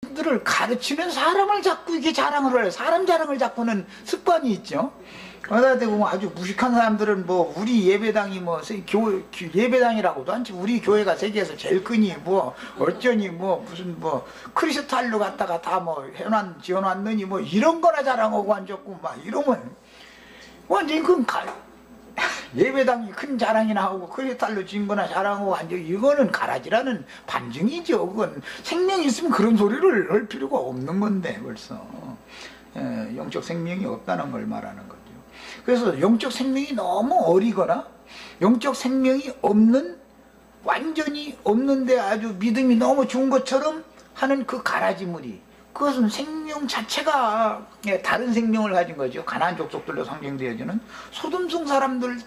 들을 가르치는 사람을 자꾸 이게 자랑을 해요. 사람 자랑을 자꾸는 습관이 있죠. 그러다 대고 아주 무식한 사람들은 뭐 우리 예배당이 뭐 예배당이라고도 않지, 우리 교회가 세계에서 제일 크니 뭐 어쩌니 뭐 무슨 뭐 크리스탈로 갖다가 다 뭐 지어놨느니 뭐 이런 거나 자랑하고 앉았고 막 이러면 완전히 그건 예배당이 큰 자랑이나 하고 크리스탈로 지은 거나 자랑하고 앉아, 이거는 가라지라는 반증이죠. 그건 생명이 있으면 그런 소리를 할 필요가 없는 건데 벌써 영적 생명이 없다는 걸 말하는 거죠. 그래서 영적 생명이 너무 어리거나 영적 생명이 없는, 완전히 없는데 아주 믿음이 너무 좋은 것처럼 하는 그 가라지무리, 그것은 생명 자체가 다른 생명을 가진 거죠. 가나안 족속들로 상징되어지는 소돔성 사람들과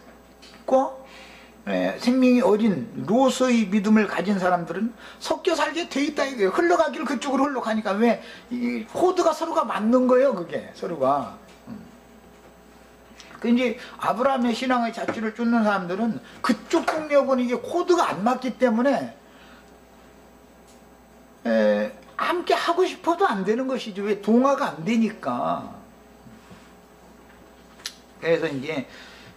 생명이 어린 롯의 믿음을 가진 사람들은 섞여 살게 돼 있다 이거예요. 흘러가기를 그쪽으로 흘러가니까 왜 이 코드가 서로가 맞는 거예요. 그게 서로가. 그 이제 아브라함의 신앙의 자취를 쫓는 사람들은 그쪽 동력은 이게 코드가 안 맞기 때문에 함께 하고 싶어도 안 되는 것이죠. 왜? 동화가 안 되니까. 그래서 이제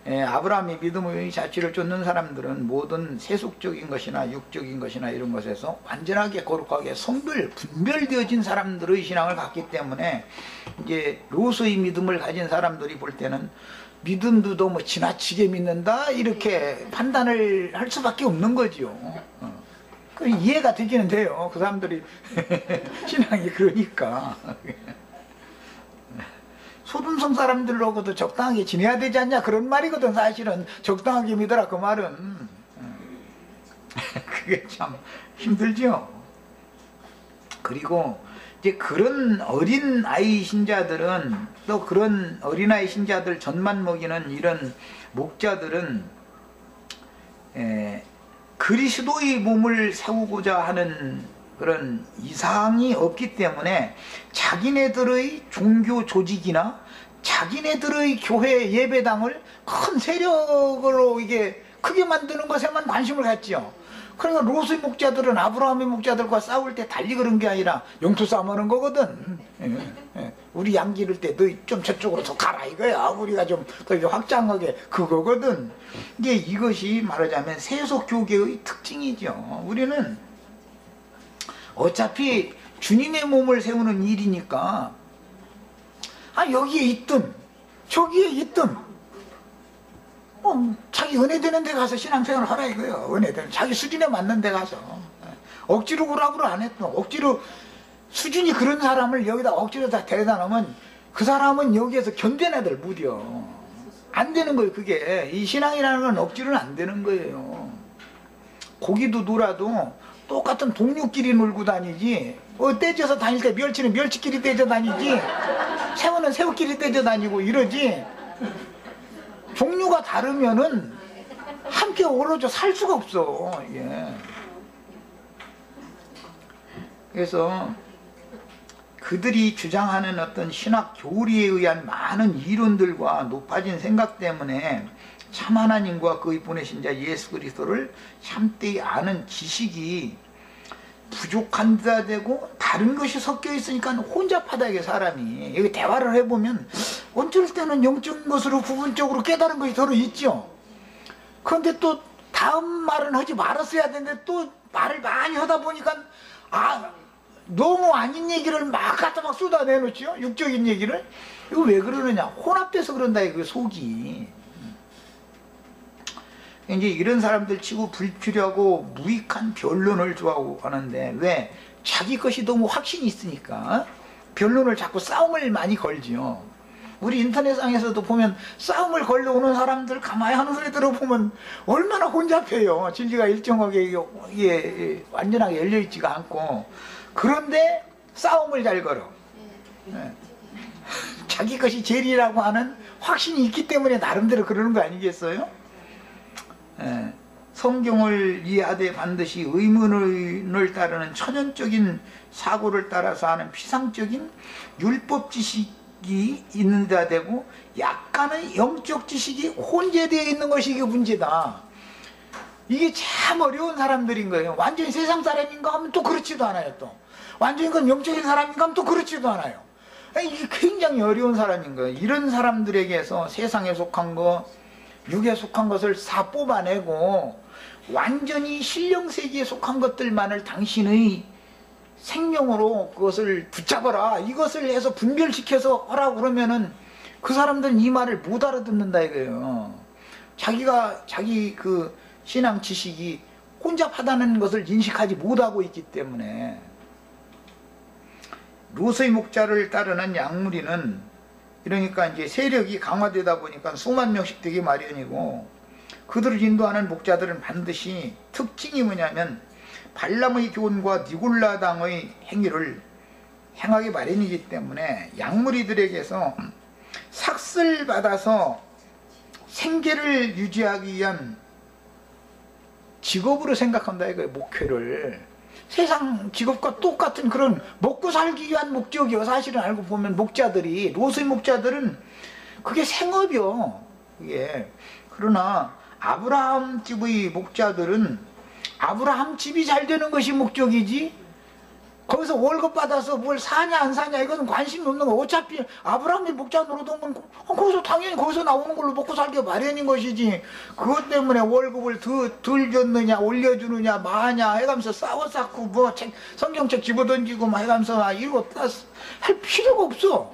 아브라함의 믿음의 자취를 쫓는 사람들은 모든 세속적인 것이나 육적인 것이나 이런 것에서 완전하게 거룩하게 분별되어진 사람들의 신앙을 갖기 때문에 이제 롯의 믿음을 가진 사람들이 볼 때는 믿음도 너무 지나치게 믿는다 이렇게 판단을 할 수밖에 없는 거죠. 그 이해가 되기는 돼요. 그 사람들이 신앙이 그러니까. 소돔성 사람들하고도 적당하게 지내야 되지 않냐 그런 말이거든. 사실은 적당하게 믿어라 그 말은. 그게 참 힘들죠. 그리고 이제 그런 어린아이 신자들은, 또 그런 어린아이 신자들 젖만 먹이는 이런 목자들은 그리스도의 몸을 세우고자 하는 그런 이상이 없기 때문에 자기네들의 종교 조직이나 자기네들의 교회 예배당을 큰 세력으로 이게 크게 만드는 것에만 관심을 갖지요. 그러니까 롯의 목자들은 아브라함의 목자들과 싸울 때 달리 그런 게 아니라 영투 싸움하는 거거든. 우리 양 기를 때 너 좀 저쪽으로 더 가라 이거야. 우리가 좀 더 확장하게 그거거든. 이제 이것이 말하자면 세속 교계의 특징이죠. 우리는 어차피 주님의 몸을 세우는 일이니까 여기에 있든 저기에 있든 자기 은혜 되는 데 가서 신앙생활을 하라 이거예요. 은혜 되는 자기 수준에 맞는 데 가서. 억지로 구라구로 안 했던, 억지로 수준이 그런 사람을 여기다 억지로 다 데려다 놓으면 그 사람은 여기에서 견뎌내들 못이요. 안 되는 거예요. 그게 이 신앙이라는 건 억지로는 안 되는 거예요. 고기도 놀아도 똑같은 동료끼리 놀고 다니지, 떼져서 다닐 때 멸치는 멸치끼리 떼져 다니지, 새우는 새우끼리 떼져 다니고 이러지. 종류가 다르면은 함께 어우러져 살 수가 없어. 예. 그래서 그들이 주장하는 어떤 신학 교리에 의한 많은 이론들과 높아진 생각 때문에 참 하나님과 그의 보내신 자 예수 그리스도를 참되이 아는 지식이 부족한다 되고 다른 것이 섞여 있으니까 혼잡하다 이게 사람이. 여기 대화를 해보면 어쩔 때는 영적인 것으로 부분적으로 깨달은 것이 서로 있죠. 그런데 또 다음 말은 하지 말았어야 되는데 또 말을 많이 하다 보니까 너무 아닌 얘기를 막 갖다 막 쏟아내놓죠. 육적인 얘기를. 이거 왜 그러느냐, 혼합돼서 그런다 이거 속이. 이제 이런 사람들 치고 불필요하고 무익한 변론을 좋아하는데, 왜? 자기 것이 너무 확신이 있으니까 변론을 자꾸 싸움을 많이 걸지요. 우리 인터넷상에서도 보면 싸움을 걸러 오는 사람들 가만히 하는 소리 들어보면 얼마나 혼잡해요. 진리가 일정하게 이게 완전하게 열려있지가 않고. 그런데 싸움을 잘 걸어. 자기 것이 제일이라고 하는 확신이 있기 때문에 나름대로 그러는 거 아니겠어요? 성경을 이해하되 반드시 의문을 따르는 천연적인 사고를 따라서 하는 피상적인 율법 지식이 있는 데 되고 약간의 영적 지식이 혼재되어 있는 것이 이게 문제다. 이게 참 어려운 사람들인 거예요. 완전히 세상 사람인가 하면 또 그렇지도 않아요. 또 완전히 그건 영적인 사람인가 하면 또 그렇지도 않아요. 이게 굉장히 어려운 사람인 거예요. 이런 사람들에게서 세상에 속한 거, 육에 속한 것을 다 뽑아내고 완전히 신령세계에 속한 것들만을 당신의 생명으로 그것을 붙잡아라, 이것을 해서 분별시켜서 하라고 그러면은 그 사람들은 이 말을 못 알아듣는다 이거예요. 자기가 자기 그 신앙 지식이 혼잡하다는 것을 인식하지 못하고 있기 때문에. 로스의 목자를 따르는 양무리는 이러니까 이제 세력이 강화되다 보니까 수만 명씩 되기 마련이고, 그들을 인도하는 목자들은 반드시 특징이 뭐냐면 발람의 교훈과 니골라당의 행위를 행하기 마련이기 때문에 양무리들에게서 삭슬 받아서 생계를 유지하기 위한 직업으로 생각한다 이거예요. 목회를 세상 직업과 똑같은 그런 먹고 살기 위한 목적이요. 사실은 알고 보면 목자들이, 로스의 목자들은 그게 생업이요. 그게. 그러나 아브라함 집의 목자들은 아브라함 집이 잘 되는 것이 목적이지, 거기서 월급 받아서 뭘 사냐 안 사냐 이것은 관심이 없는 거. 어차피 아브라함이 목자 노릇하면 거기서 당연히 거기서 나오는 걸로 먹고 살기 마련인 것이지, 그것 때문에 월급을 덜 줬느냐 올려주느냐 마냐 해가면서 싸워 쌓고 뭐 성경책 집어던지고 막 해가면서 이거 할 필요가 없어.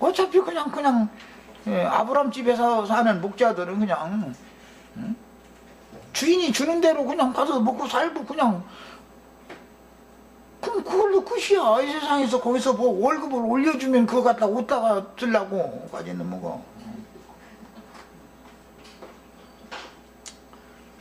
어차피 그냥 아브라함 집에서 사는 목자들은 그냥 주인이 주는 대로 그냥 가서 먹고 살고 그냥 그럼 그걸로 끝이야. 이 세상에서 거기서 뭐 월급을 올려주면 그거 갖다 옷다가 쓰려고 가지는 뭐고.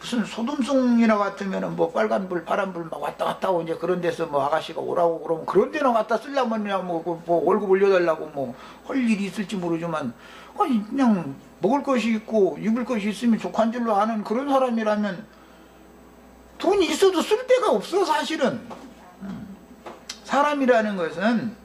무슨 소돔성이나 같으면은 뭐 빨간불 파란불 막 왔다 갔다 하고 이제 그런 데서 뭐 아가씨가 오라고 그러면 그런 데나 갖다 쓰려면 그냥 뭐 월급 올려달라고 뭐 할 일이 있을지 모르지만, 아니 그냥 먹을 것이 있고 입을 것이 있으면 족한 줄로 아는 그런 사람이라면 돈이 있어도 쓸 데가 없어 사실은. 사람이라는 것은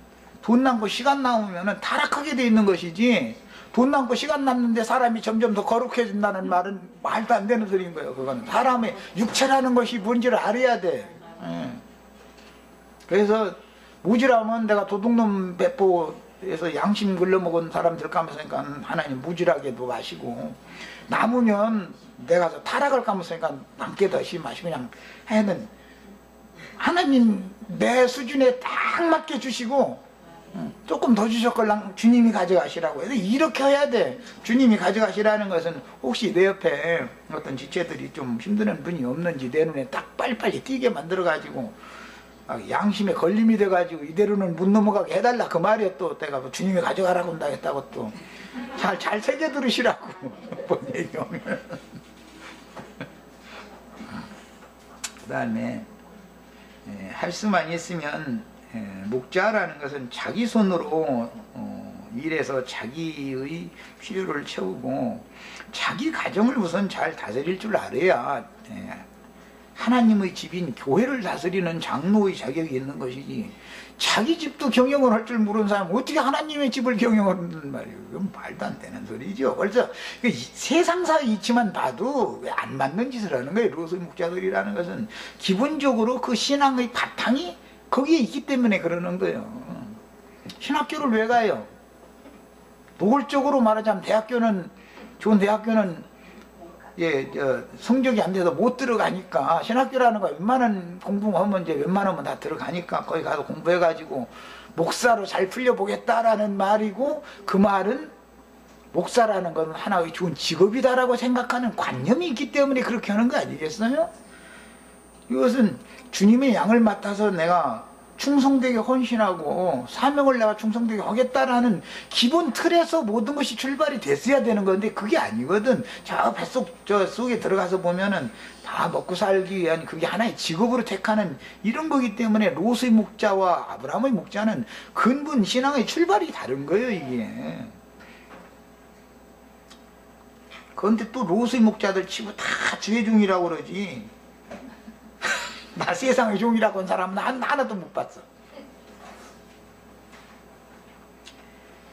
돈 남고 시간 남으면 타락하게 돼 있는 것이지, 돈 남고 시간 남는데 사람이 점점 더 거룩해진다는 말은 말도 안 되는 소리인 거예요. 그건 사람의 육체라는 것이 뭔지를 알아야 돼. 그래서 무지라면 내가 도둑놈 배포에서 양심 글러먹은 사람들 까면서니까 하나님 무지라게도 마시고, 남으면 내가 타락을 까면서니까 남게 더 심하시고 그냥 해는 하나님 내 수준에 딱 맞게 주시고 조금 더 주셨걸랑 주님이 가져가시라고 해서 이렇게 해야 돼. 주님이 가져가시라는 것은 혹시 내 옆에 어떤 지체들이 좀 힘드는 분이 없는지 내 눈에 딱 빨리빨리 띄게 만들어가지고 양심에 걸림이 돼가지고 이대로는 못 넘어가게 해달라 그 말이야. 또 내가 뭐 주님이 가져가라고 한다 했다고 또 잘 새겨 들으시라고 본 얘기하면. 그 다음에 할 수만 있으면 목자라는 것은 자기 손으로 일해서 자기의 필요를 채우고 자기 가정을 우선 잘 다스릴 줄 알아야 하나님의 집인 교회를 다스리는 장로의 자격이 있는 것이지, 자기 집도 경영을 할 줄 모르는 사람은 어떻게 하나님의 집을 경영하는 말이에요. 이건 말도 안 되는 소리죠. 그래서 세상사 이치만 봐도 왜 안 맞는 짓을 하는 거예요. 로스의 목자들이라는 것은 기본적으로 그 신앙의 바탕이 거기에 있기 때문에 그러는 거예요. 신학교를 왜 가요? 노골적으로 말하자면 대학교는, 좋은 대학교는 성적이 안 돼서 못 들어가니까, 신학교라는 거 웬만한 공부하면 이제 웬만하면 다 들어가니까 거기 가서 공부해가지고 목사로 잘 풀려보겠다라는 말이고, 그 말은 목사라는 건 하나의 좋은 직업이다라고 생각하는 관념이 있기 때문에 그렇게 하는 거 아니겠어요? 이것은 주님의 양을 맡아서 내가 충성되게 헌신하고 사명을 내가 충성되게 하겠다라는 기본 틀에서 모든 것이 출발이 됐어야 되는 건데 그게 아니거든. 저 뱃속 저 속에 들어가서 보면은 다 먹고 살기 위한 그게 하나의 직업으로 택하는 이런 거기 때문에 로스의 목자와 아브라함의 목자는 근본 신앙의 출발이 다른 거예요, 이게. 그런데 또 로스의 목자들 치고 다 주의 종이라고 그러지. 나 세상의 종이라고 한 사람은 하나도 못 봤어.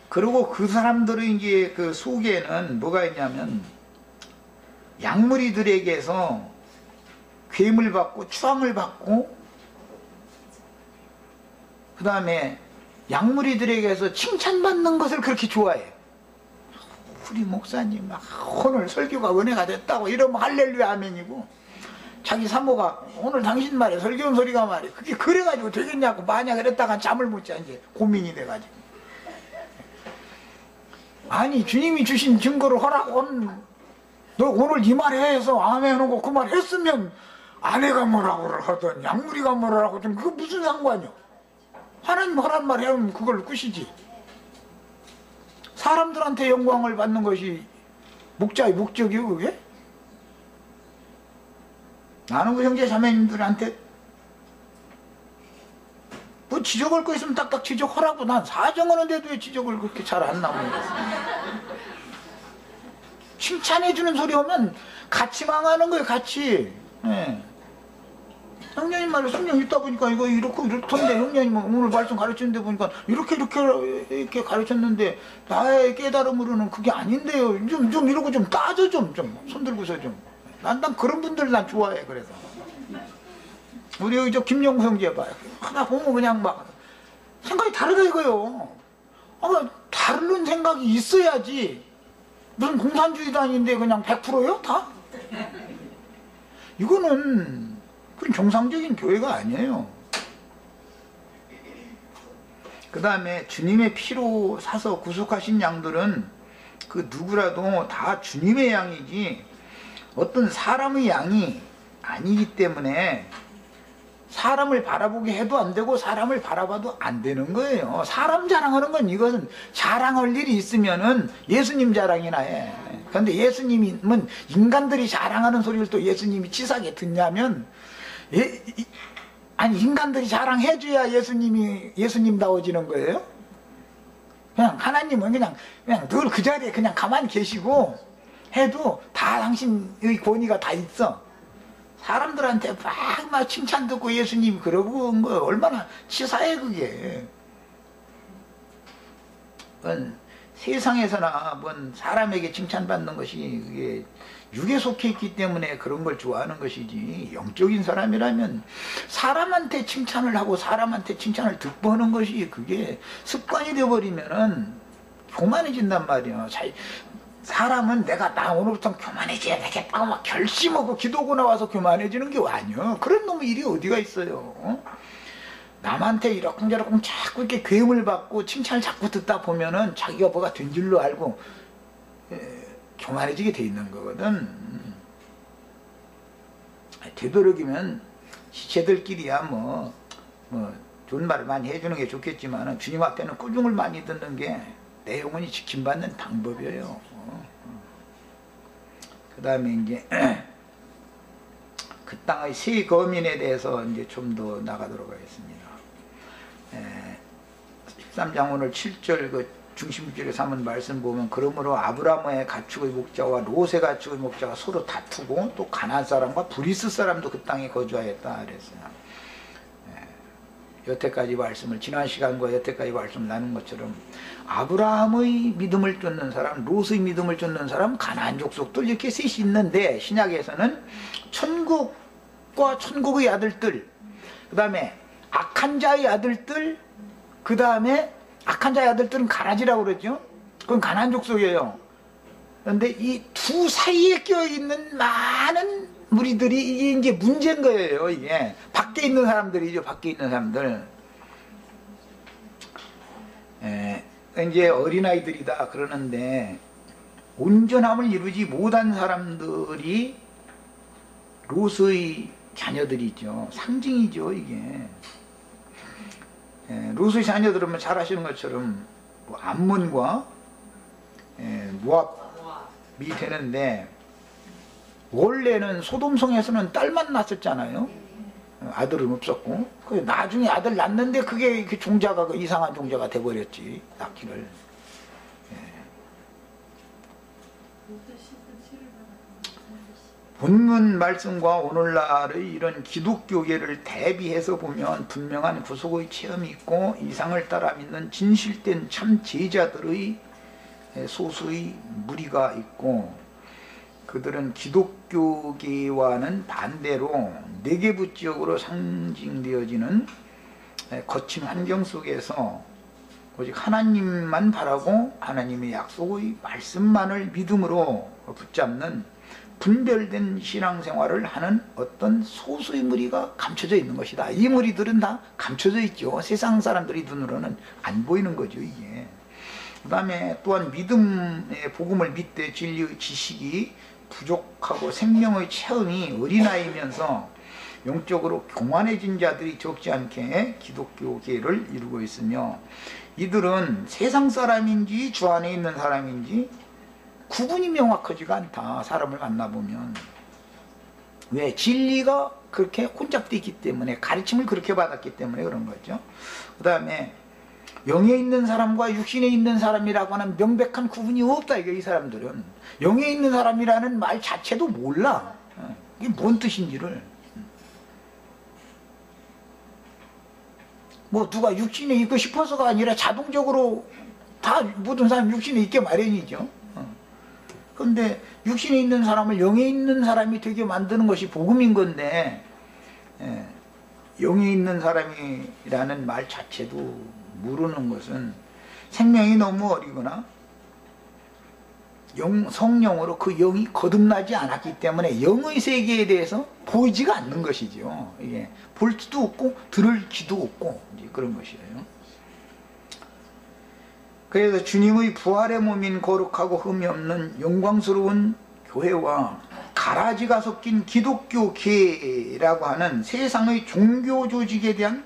그리고 그 사람들의 이제 그 속에는 뭐가 있냐면, 양무리들에게서 괴물 받고 추앙을 받고 그 다음에 양무리들에게서 칭찬받는 것을 그렇게 좋아해. 우리 목사님 막 오늘 설교가 은혜가 됐다고 이러면 할렐루야 아멘이고, 자기 사모가 오늘 당신 말에 설교한 소리가 말이야 그게 그래가지고 되겠냐고 만약 그랬다간 잠을 못 자 이제 고민이 돼가지고. 아니 주님이 주신 증거를 하라고 너 오늘 이 말 해서 아멘 하고 그 말 했으면 아내가 뭐라고 하든 양무리가 뭐라고 하든 그거 무슨 상관이야. 하나님 하란 말 하면 그걸 끝이지. 사람들한테 영광을 받는 것이 목자의 목적이요 그게? 나는 그 형제 자매님들한테 뭐 지적할 거 있으면 딱딱 지적하라고. 난 사정하는데도 왜 지적을 그렇게 잘 안 나오겠어. 칭찬해주는 소리 오면 같이 망하는 거예요 같이. 예. 형님 말에 성령 있다 보니까 이거 이렇고 이렇던데, 형님 오늘 말씀 가르치는데 보니까 이렇게 가르쳤는데 나의 깨달음으로는 그게 아닌데요. 좀 이러고 좀 따져 좀 손들고서 좀. 난 그런 분들 난 좋아해. 그래서 우리 여기 저 김영구 형제 봐요. 하나 보면 그냥 막 생각이 다르다 이거요. 다른 생각이 있어야지. 무슨 공산주의도 아닌데 그냥 100%요 다? 이거는 그건 정상적인 교회가 아니에요. 그 다음에 주님의 피로 사서 구속하신 양들은 그 누구라도 다 주님의 양이지 어떤 사람의 양이 아니기 때문에 사람을 바라보게 해도 안 되고 사람을 바라봐도 안 되는 거예요. 사람 자랑하는 건 이것은 자랑할 일이 있으면은 예수님 자랑이나 해. 그런데 예수님은 인간들이 자랑하는 소리를 또 예수님이 치사하게 듣냐면, 아니 인간들이 자랑해줘야 예수님다워지는 거예요. 그냥 하나님은 그냥 늘 그 자리에 그냥 가만히 계시고 해도 다 당신의 권위가 다 있어. 사람들한테 막 칭찬 듣고 예수님이 그러고 온 거 얼마나 치사해 그게. 세상에서나 뭔 사람에게 칭찬받는 것이 그게 육에 속해 있기 때문에 그런 걸 좋아하는 것이지, 영적인 사람이라면 사람한테 칭찬을 하고 사람한테 칭찬을 듣고 하는 것이 그게 습관이 되어버리면은 교만해진단 말이야. 사람은 나 오늘부터 교만해져야 되겠다고 막 결심하고 기도하고 나와서 교만해지는 게 아니야. 그런 놈의 일이 어디가 있어요. 남한테 이러쿵저러쿵 자꾸 이렇게 괴음을 받고 칭찬을 자꾸 듣다 보면은 자기가 뭐가 된 줄로 알고 교만해지게 돼 있는 거거든. 되도록이면 지체들끼리야 뭐 좋은 말을 많이 해주는 게 좋겠지만 주님 앞에는 꾸중을 많이 듣는 게 내 영혼이 지킴받는 방법이에요. 그 다음에 이제 그 땅의 세 거민에 대해서 이제 좀 더 나가도록 하겠습니다. 13장 오늘 7절 그 중심줄에 삼은 말씀 보면, 그러므로 아브라함의 가축의 목자와 롯의 가축의 목자가 서로 다투고 또 가나안 사람과 브리스 사람도 그 땅에 거주하였다 그랬어요. 여태까지 말씀을, 지난 시간과 여태까지 말씀을 나눈 것처럼 아브라함의 믿음을 쫓는 사람, 롯의 믿음을 쫓는 사람, 가나안 족속들 이렇게 셋이 있는데, 신약에서는 천국과 천국의 아들들, 그 다음에 악한 자의 아들들, 그 다음에 악한 자의 아들들은 가라지라고 그러죠. 그건 가나안 족속이에요. 그런데 이 두 사이에 껴있는 많은 무리들이 이게 이제 문제인 거예요. 이게 밖에 있는 사람들이죠. 밖에 있는 사람들. 이제 어린아이들이다 그러는데, 온전함을 이루지 못한 사람들이 롯의 자녀들이죠. 상징이죠 이게. 롯의 자녀들은 잘 아시는 것처럼 암몬과 모압이 되는데, 원래는 소돔성에서는 딸만 낳았잖아요. 아들은 없었고, 나중에 아들 낳는데 그게 종자가 이상한 종자가 돼버렸지, 낳기를. 본문 말씀과 오늘날의 이런 기독교계를 대비해서 보면 분명한 구속의 체험이 있고 이상을 따라 믿는 진실된 참 제자들의 소수의 무리가 있고, 그들은 기독교계와는 반대로 네게부 지역으로 상징되어지는 거친 환경 속에서 오직 하나님만 바라고 하나님의 약속의 말씀만을 믿음으로 붙잡는 분별된 신앙생활을 하는 어떤 소수의 무리가 감춰져 있는 것이다. 이 무리들은 다 감춰져 있죠. 세상 사람들이 눈으로는 안 보이는 거죠, 이게. 그 다음에 또한 믿음의 복음을 믿되 진리의 지식이 부족하고 생명의 체험이 어린아이면서 영적으로 교만해진 자들이 적지 않게 기독교계를 이루고 있으며, 이들은 세상 사람인지 주 안에 있는 사람인지 구분이 명확하지가 않다. 사람을 만나보면. 왜? 진리가 그렇게 혼잡되어 있기 때문에, 가르침을 그렇게 받았기 때문에 그런 거죠. 그 다음에 영에 있는 사람과 육신에 있는 사람이라고 하는 명백한 구분이 없다. 이게 이 사람들은 영에 있는 사람이라는 말 자체도 몰라. 이게 뭔 뜻인지를. 뭐 누가 육신에 있고 싶어서가 아니라 자동적으로 다 모든 사람 육신에 있게 마련이죠. 그런데 육신에 있는 사람을 영에 있는 사람이 되게 만드는 것이 복음인 건데, 영에 있는 사람이라는 말 자체도 모르는 것은 생명이 너무 어리거나 성령으로 그 영이 거듭나지 않았기 때문에 영의 세계에 대해서 보이지가 않는 것이죠. 이게 볼 수도 없고 들을 기도 없고 이제 그런 것이에요. 그래서 주님의 부활의 몸인 거룩하고 흠이 없는 영광스러운 교회와 가라지가 섞인 기독교계라고 하는 세상의 종교 조직에 대한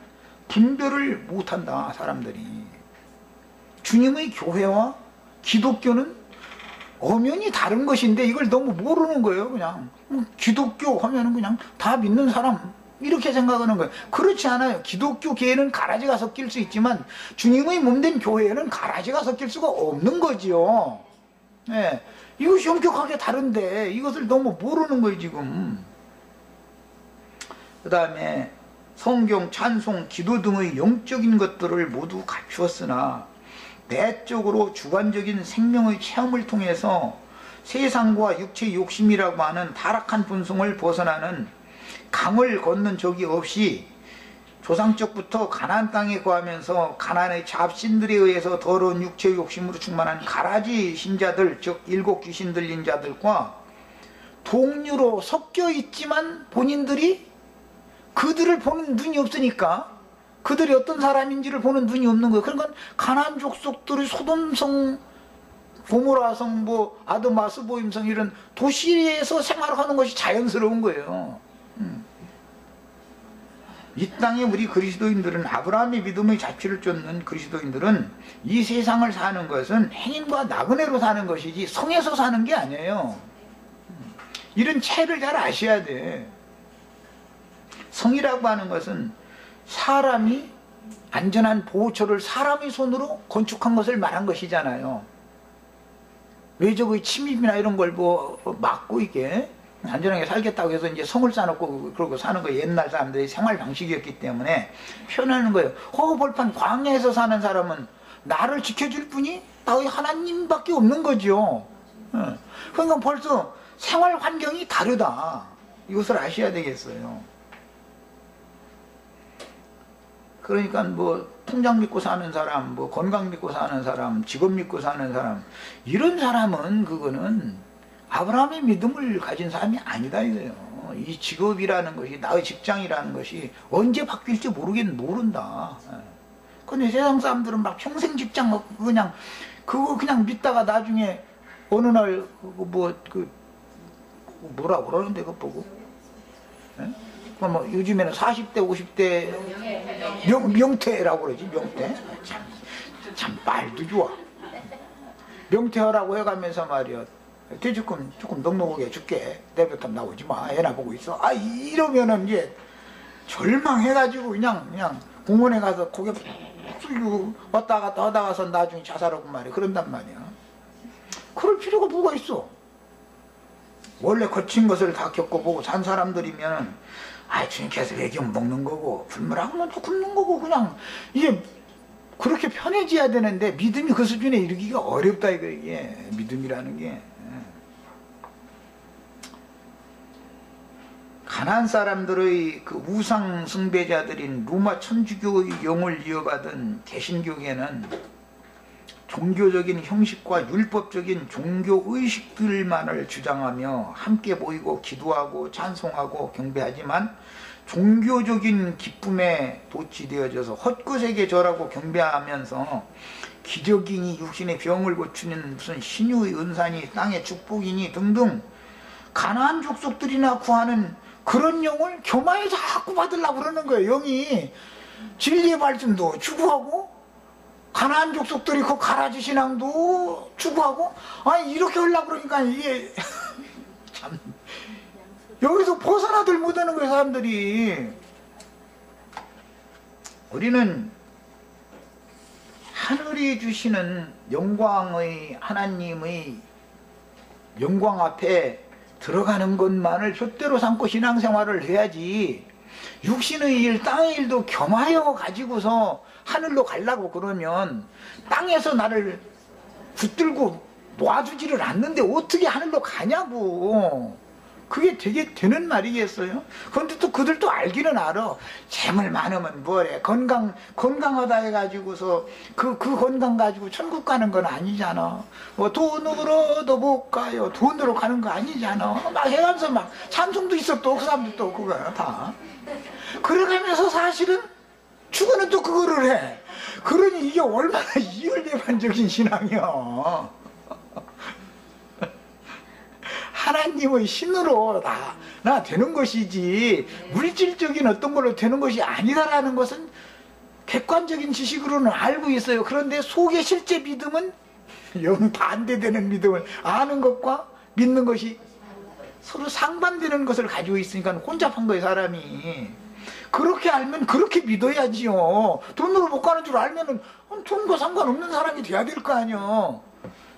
분별을 못한다. 사람들이. 주님의 교회와 기독교는 엄연히 다른 것인데 이걸 너무 모르는 거예요. 그냥 기독교 하면은 그냥 다 믿는 사람 이렇게 생각하는 거예요. 그렇지 않아요. 기독교계에는 가라지가 섞일 수 있지만 주님의 몸된 교회에는 가라지가 섞일 수가 없는 거지요. 네. 이것이 엄격하게 다른데 이것을 너무 모르는 거예요 지금. 그 다음에 성경, 찬송, 기도 등의 영적인 것들을 모두 갖추었으나 내적으로 주관적인 생명의 체험을 통해서 세상과 육체의 욕심이라고 하는 타락한 본성을 벗어나는 강을 걷는 적이 없이 조상적부터 가나안 땅에 거하면서 가나안의 잡신들에 의해서 더러운 육체의 욕심으로 충만한 가라지 신자들, 즉 일곱 귀신 들린 자들과 동류로 섞여 있지만 본인들이 그들을 보는 눈이 없으니까 그들이 어떤 사람인지를 보는 눈이 없는 거예요. 그러니까 가나안 족속들이 소돔성, 고모라성, 뭐 아드마스보임성 이런 도시에서 생활하는 것이 자연스러운 거예요. 이 땅에 우리 그리스도인들은, 아브라함의 믿음의 자취를 쫓는 그리스도인들은 이 세상을 사는 것은 행인과 나그네로 사는 것이지 성에서 사는 게 아니에요. 이런 차이를 잘 아셔야 돼. 성이라고 하는 것은 사람이 안전한 보호처를 사람의 손으로 건축한 것을 말한 것이잖아요. 외적의 침입이나 이런 걸 뭐 막고 이게 안전하게 살겠다고 해서 이제 성을 쌓아놓고 그러고 사는 거 옛날 사람들의 생활 방식이었기 때문에 표현하는 거예요. 허허벌판 광야에서 사는 사람은 나를 지켜줄 분이 나의 하나님밖에 없는 거죠. 그러니까 벌써 생활 환경이 다르다. 이것을 아셔야 되겠어요. 그러니까 뭐 통장 믿고 사는 사람, 뭐 건강 믿고 사는 사람, 직업 믿고 사는 사람, 이런 사람은 그거는 아브라함의 믿음을 가진 사람이 아니다 이거예요. 이 직업이라는 것이, 나의 직장이라는 것이 언제 바뀔지 모른다. 근데 세상 사람들은 막 평생 직장 그냥 그거 그냥 믿다가 나중에 어느 날 뭐라 그러는데 그거 보고. 뭐 요즘에는 40대 50대 명퇴라고 그러지. 명퇴. 참 말도 좋아. 명퇴하라고 해가면서 말이야, 퇴직금 조금 넉넉하게 줄게, 내뱉으면 나오지 마, 애나 보고 있어. 아, 이러면은 이제 절망해가지고 그냥 공원에 가서 고개 숙이고 왔다 갔다 하다 가서 나중에 자살하고 말이야. 그런단 말이야. 그럴 필요가 뭐가 있어. 원래 거친 것을 다 겪어보고 산 사람들이면 주님께서 외경 먹는 거고 굶으라고 또 굶는 거고, 그냥 이게 그렇게 편해져야 되는데 믿음이 그 수준에 이르기가 어렵다 이게 믿음이라는 게. 가나안 사람들의 그 우상 숭배자들인 로마 천주교의 영을 이어가던 개신교계는 종교적인 형식과 율법적인 종교의식들만을 주장하며 함께 모이고 기도하고 찬송하고 경배하지만 종교적인 기쁨에 도취되어져서 헛것에게 절하고 경배하면서 기적이니 육신의 병을 고치는 무슨 신유의 은사니 땅의 축복이니 등등 가나안 족속들이나 구하는 그런 영을 교마에 자꾸 받으려고 그러는 거예요. 영이 진리의 말씀도 추구하고 가나안 족속들이 그 가라지 신앙도 추구하고 아니 이렇게 하려고 그러니까 이게 참 여기서 벗어나들 못하는 거예요. 사람들이. 우리는 하늘이 주시는 영광의 하나님의 영광 앞에 들어가는 것만을 푯대로 삼고 신앙생활을 해야지 육신의 일, 땅의 일도 겸하여 가지고서 하늘로 가려고 그러면 땅에서 나를 붙들고 놔주지를 않는데 어떻게 하늘로 가냐고. 그게 되게 되는 말이겠어요? 그런데 또 그들도 알기는 알아. 재물 많으면 뭐래. 건강하다 해가지고서 그 건강 가지고 천국 가는 건 아니잖아. 뭐 돈으로도 못 가요. 돈으로 가는 거 아니잖아. 막 해가면서 막 찬송도 있어 또 그 사람들 또 그거 다. 그러면서 사실은 죽어는 또 그거를 해. 그러니 이게 얼마나 이율배반적인 신앙이야. 하나님의 신으로 나 되는 것이지 물질적인 어떤 걸로 되는 것이 아니다라는 것은 객관적인 지식으로는 알고 있어요. 그런데 속의 실제 믿음은 영 반대되는 믿음을 아는 것과 믿는 것이 서로 상반되는 것을 가지고 있으니까 혼잡한 거예요. 사람이. 그렇게 알면 그렇게 믿어야지요. 돈으로 못 가는 줄 알면은 돈과 상관없는 사람이 돼야 될 거 아니요.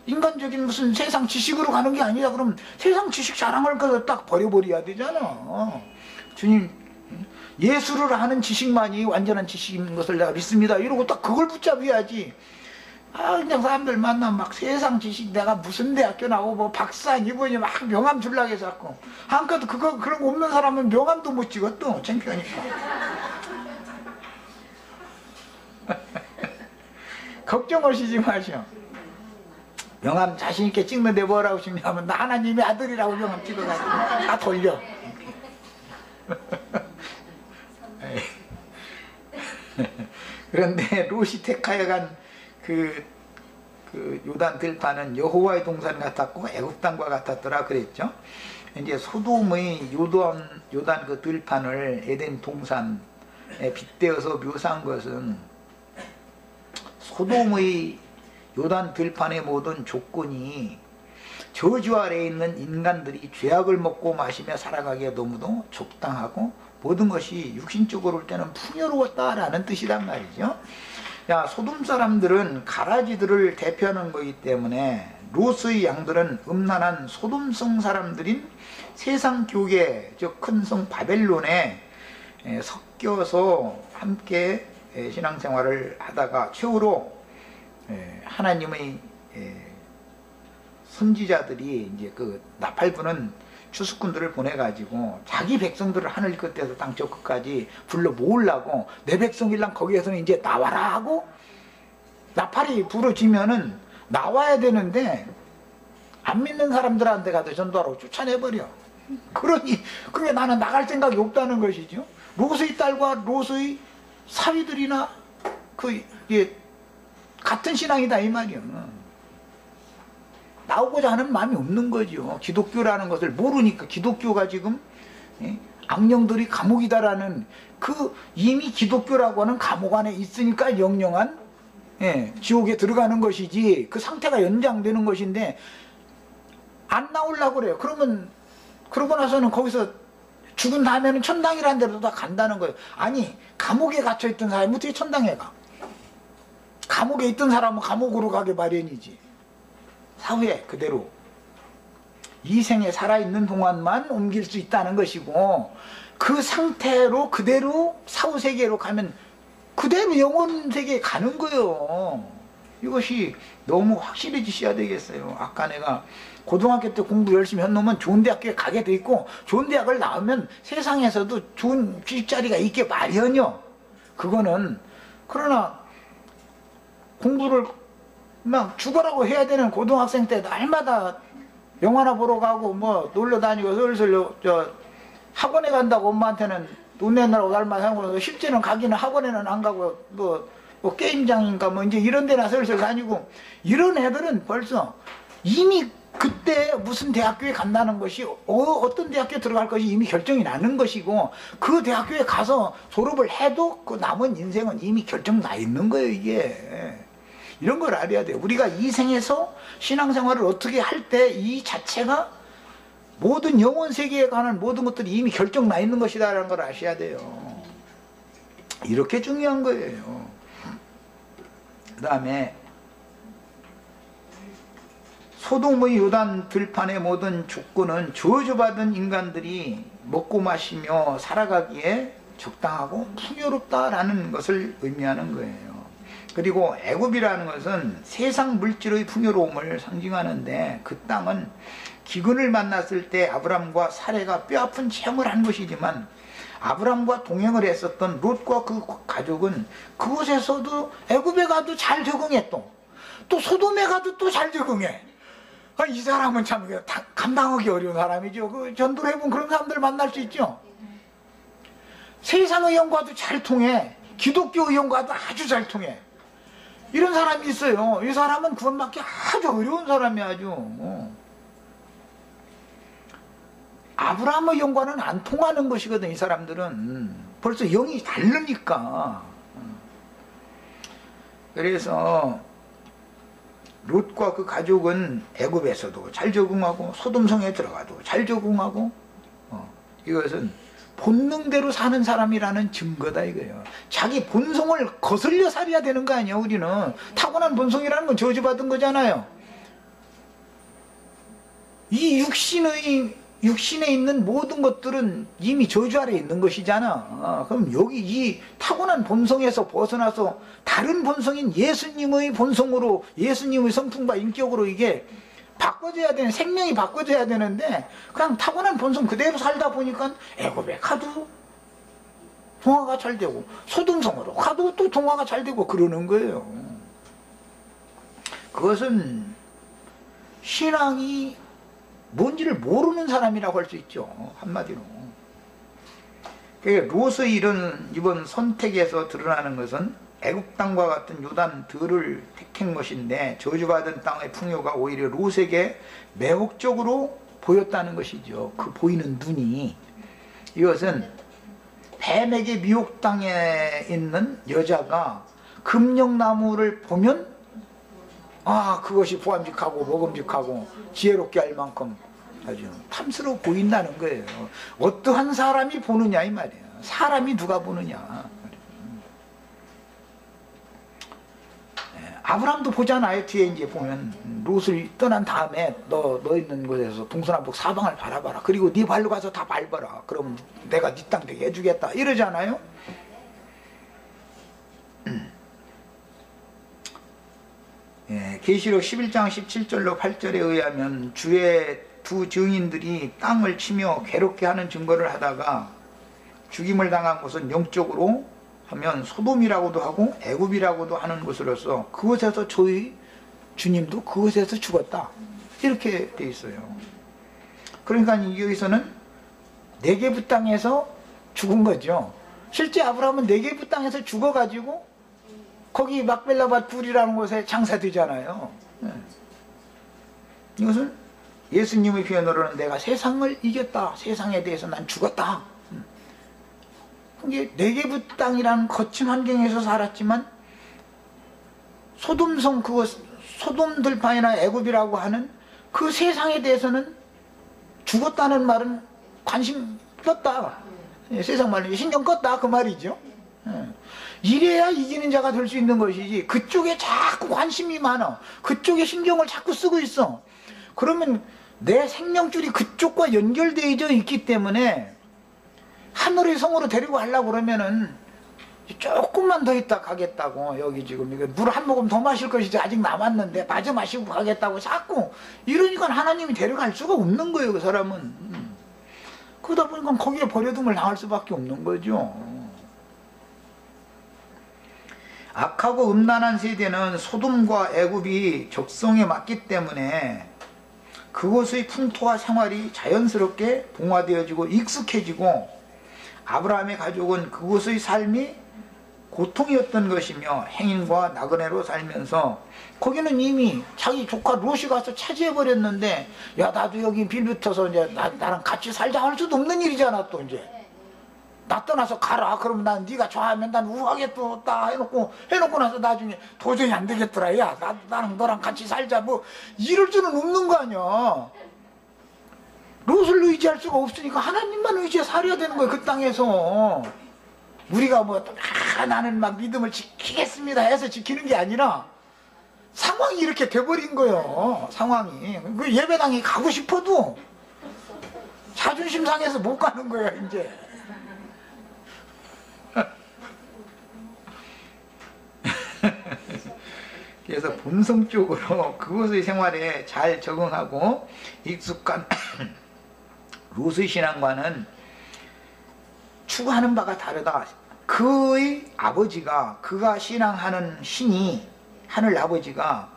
인간적인 무슨 세상 지식으로 가는 게 아니라 그럼 세상 지식 자랑을 가서 딱 버려버려야 되잖아. 주님 예수를 아는 지식만이 완전한 지식인 것을 내가 믿습니다 이러고 딱 그걸 붙잡아야지. 그냥 사람들 만나면 막 세상 지식 내가 무슨 대학교 나오고 뭐 박사 이번이 막 명함 줄라고 해서 자꾸 한껏 그런 거 없는 사람은 명함도 못 찍어 또 창피하니까. 걱정하시지 마시오. 명함 자신있게 찍는데 뭐라고 싶냐면 나 하나님의 아들이라고 명함 찍어가지고 다 돌려. 그런데 롯이 택하여 간 그 요단 들판은 여호와의 동산 같았고 애굽 땅과 같았더라 그랬죠. 이제 소돔의 요단 그 들판을 에덴 동산에 빗대어서 묘사한 것은 소돔의 요단 들판의 모든 조건이 저주 아래에 있는 인간들이 죄악을 먹고 마시며 살아가기에 너무도 적당하고 모든 것이 육신적으로 볼 때는 풍요로웠다라는 뜻이란 말이죠. 야, 소돔 사람들은 가라지들을 대표하는 거기 때문에 롯의 양들은 음란한 소돔성 사람들인 세상 교계, 즉 큰 성 바벨론에 섞여서 함께 신앙생활을 하다가 최후로 하나님의 선지자들이 이제 그 나팔부는 추수꾼들을 보내가지고 자기 백성들을 하늘 끝에서 땅 저 끝까지 불러 모으려고 내 백성이랑 거기에서는 이제 나와라 하고 나팔이 부러지면은 나와야 되는데 안 믿는 사람들한테 가서 전도하라고 쫓아내버려. 그러니 그게 나는 나갈 생각이 없다는 것이죠. 롯의 딸과 롯의 사위들이나 같은 신앙이다 이 말이요. 나오고자 하는 마음이 없는 거죠. 기독교라는 것을 모르니까 기독교가 지금 악령들이 감옥이다라는 그 이미 기독교라고 하는 감옥 안에 있으니까 영영한 지옥에 들어가는 것이지 그 상태가 연장되는 것인데 안 나오려고 그래요. 그러면 그러고 나서는 거기서 죽은 다음에는 천당이라는 데로 다 간다는 거예요. 아니 감옥에 갇혀있던 사람이 어떻게 천당에 가? 감옥에 있던 사람은 감옥으로 가게 마련이지. 사후에 그대로 이 생에 살아있는 동안만 옮길 수 있다는 것이고 그 상태로 그대로 사후세계로 가면 그대로 영혼세계에 가는 거예요. 이것이 너무 확실해지셔야 되겠어요. 아까 내가 고등학교 때 공부 열심히 한 놈은 좋은 대학교에 가게 돼 있고 좋은 대학을 나오면 세상에서도 좋은 취직자리가 있게 마련이요. 그거는. 그러나 공부를 막 죽어라고 해야 되는 고등학생 때 날마다 영화나 보러 가고 뭐 놀러 다니고 슬슬 저 학원에 간다고 엄마한테는 돈 내느라고 날마다 하고 실제는 가기는 학원에는 안 가고 뭐 게임장인가 뭐 이제 이런 데나 슬슬 다니고 이런 애들은 벌써 이미 그때 무슨 대학교에 간다는 것이 어떤 대학교에 들어갈 것이 이미 결정이 나는 것이고 그 대학교에 가서 졸업을 해도 그 남은 인생은 이미 결정 나 있는 거예요. 이게 이런 걸 알아야 돼요. 우리가 이 생에서 신앙생활을 어떻게 할 때 이 자체가 모든 영혼 세계에 관한 모든 것들이 이미 결정 나 있는 것이다라는 걸 아셔야 돼요. 이렇게 중요한 거예요. 그 다음에 소돔의 요단 들판의 모든 족구는 저주받은 인간들이 먹고 마시며 살아가기에 적당하고 풍요롭다라는 것을 의미하는 거예요. 그리고 애굽이라는 것은 세상 물질의 풍요로움을 상징하는데 그 땅은 기근을 만났을 때 아브람과 사레가 뼈아픈 체험을 한 것이지만 아브람과 동행을 했었던 롯과 그 가족은 그곳에서도 애굽에 가도 잘 적응해 또 소돔에 가도 또 잘 적응해. 이 사람은 참 감당하기 어려운 사람이죠. 그 전도를 해본 그런 사람들 만날 수 있죠. 세상의 영과도 잘 통해. 기독교의 영과도 아주 잘 통해. 이런 사람이 있어요. 이 사람은 구원받기 아주 어려운 사람이 아주. 아브라함의 영과는 안 통하는 것이거든. 이 사람들은 벌써 영이 다르니까. 그래서 롯과 그 가족은 애굽에서도 잘 적응하고 소돔성에 들어가도 잘 적응하고 이것은 본능대로 사는 사람이라는 증거다 이거예요. 자기 본성을 거슬려 살아야 되는 거 아니에요. 우리는 타고난 본성이라는 건 저주받은 거잖아요. 이 육신에 있는 모든 것들은 이미 저주 아래에 있는 것이잖아. 그럼 여기 이 타고난 본성에서 벗어나서 다른 본성인 예수님의 본성으로 예수님의 성품과 인격으로 이게 바꿔줘야 되는, 생명이 바꿔줘야 되는데 그냥 타고난 본성 그대로 살다 보니까 애굽에 가도 동화가 잘 되고 소돔성으로 가도 또 동화가 잘 되고 그러는 거예요. 그것은 신앙이 뭔지를 모르는 사람이라고 할 수 있죠. 한마디로. 롯의 이번 선택에서 드러나는 것은 애국 땅과 같은 요단들을 택한 것인데 저주받은 땅의 풍요가 오히려 롯에게 매혹적으로 보였다는 것이죠. 그 보이는 눈이. 이것은 뱀에게 미혹 땅에 있는 여자가 금령나무를 보면 그것이 보암직하고 먹음직하고 지혜롭게 할 만큼 아주 탐스러워 보인다는 거예요. 어떠한 사람이 보느냐 이 말이에요. 사람이 누가 보느냐. 아브람도 보잖아요. 뒤에 이제 보면 롯을 떠난 다음에 너 있는 곳에서 동서남북 사방을 바라봐라. 그리고 네 발로 가서 다 밟아라. 그러면 내가 네 땅 되게 해주겠다. 이러잖아요. 계시록 11장 17절로 8절에 의하면 주의 두 증인들이 땅을 치며 괴롭게 하는 증거를 하다가 죽임을 당한 곳은 영적으로 하면 소돔이라고도 하고 애굽이라고도 하는 곳으로서 그곳에서 저희 주님도 그곳에서 죽었다. 이렇게 돼 있어요. 그러니까 여기서는 네게부 땅에서 죽은 거죠. 실제 아브라함은 네게부 땅에서 죽어가지고 거기 막벨라밭 불이라는 곳에 장사되잖아요. 이것은 예수님의 표현으로는 내가 세상을 이겼다. 세상에 대해서 난 죽었다. 이게 네게부 땅이라는 거친 환경에서 살았지만 소돔성 소돔 들판이나 애굽이라고 하는 그 세상에 대해서는 죽었다는 말은 관심 껐다. 세상 말로 신경 껐다 그 말이죠. 이래야 이기는 자가 될 수 있는 것이지 그쪽에 자꾸 관심이 많아. 그쪽에 신경을 자꾸 쓰고 있어. 그러면 내 생명줄이 그쪽과 연결되어 있기 때문에 하늘의 성으로 데리고 가려고 그러면은 조금만 더 있다 가겠다고. 여기 지금 이거 물 한 모금 더 마실 것이지 아직 남았는데 마저 마시고 가겠다고 자꾸 이러니까 하나님이 데려갈 수가 없는 거예요. 그 사람은. 그러다 보니까 거기에 버려둠을 당할 수밖에 없는 거죠. 악하고 음란한 세대는 소돔과 애굽이 적성에 맞기 때문에 그곳의 풍토와 생활이 자연스럽게 동화되어지고 익숙해지고 아브라함의 가족은 그곳의 삶이 고통이었던 것이며 행인과 나그네로 살면서 거기는 이미 자기 조카 롯이 가서 차지해버렸는데 야 나도 여기 빌붙어서 이제 나랑 같이 살자 할 수도 없는 일이잖아. 또 이제 나 떠나서 가라. 그러면 난 네가 좋아하면 난 우하겠다 해놓고 나서 나중에 도저히 안 되겠더라. 야 나랑 너랑 같이 살자 뭐 이럴 수는 없는 거 아니야. 롯을 의지할 수가 없으니까 하나님만 의지해 살아야 되는 거예요. 그 땅에서. 우리가 뭐 나는 막 믿음을 지키겠습니다 해서 지키는 게 아니라 상황이 이렇게 돼버린 거예요. 상황이. 그 예배당에 가고 싶어도 자존심 상해서 못 가는 거야 이제. 그래서 본성적으로 그곳의 생활에 잘 적응하고 익숙한 롯의 신앙과는 추구하는 바가 다르다. 그의 아버지가 그가 신앙하는 신이 하늘 아버지가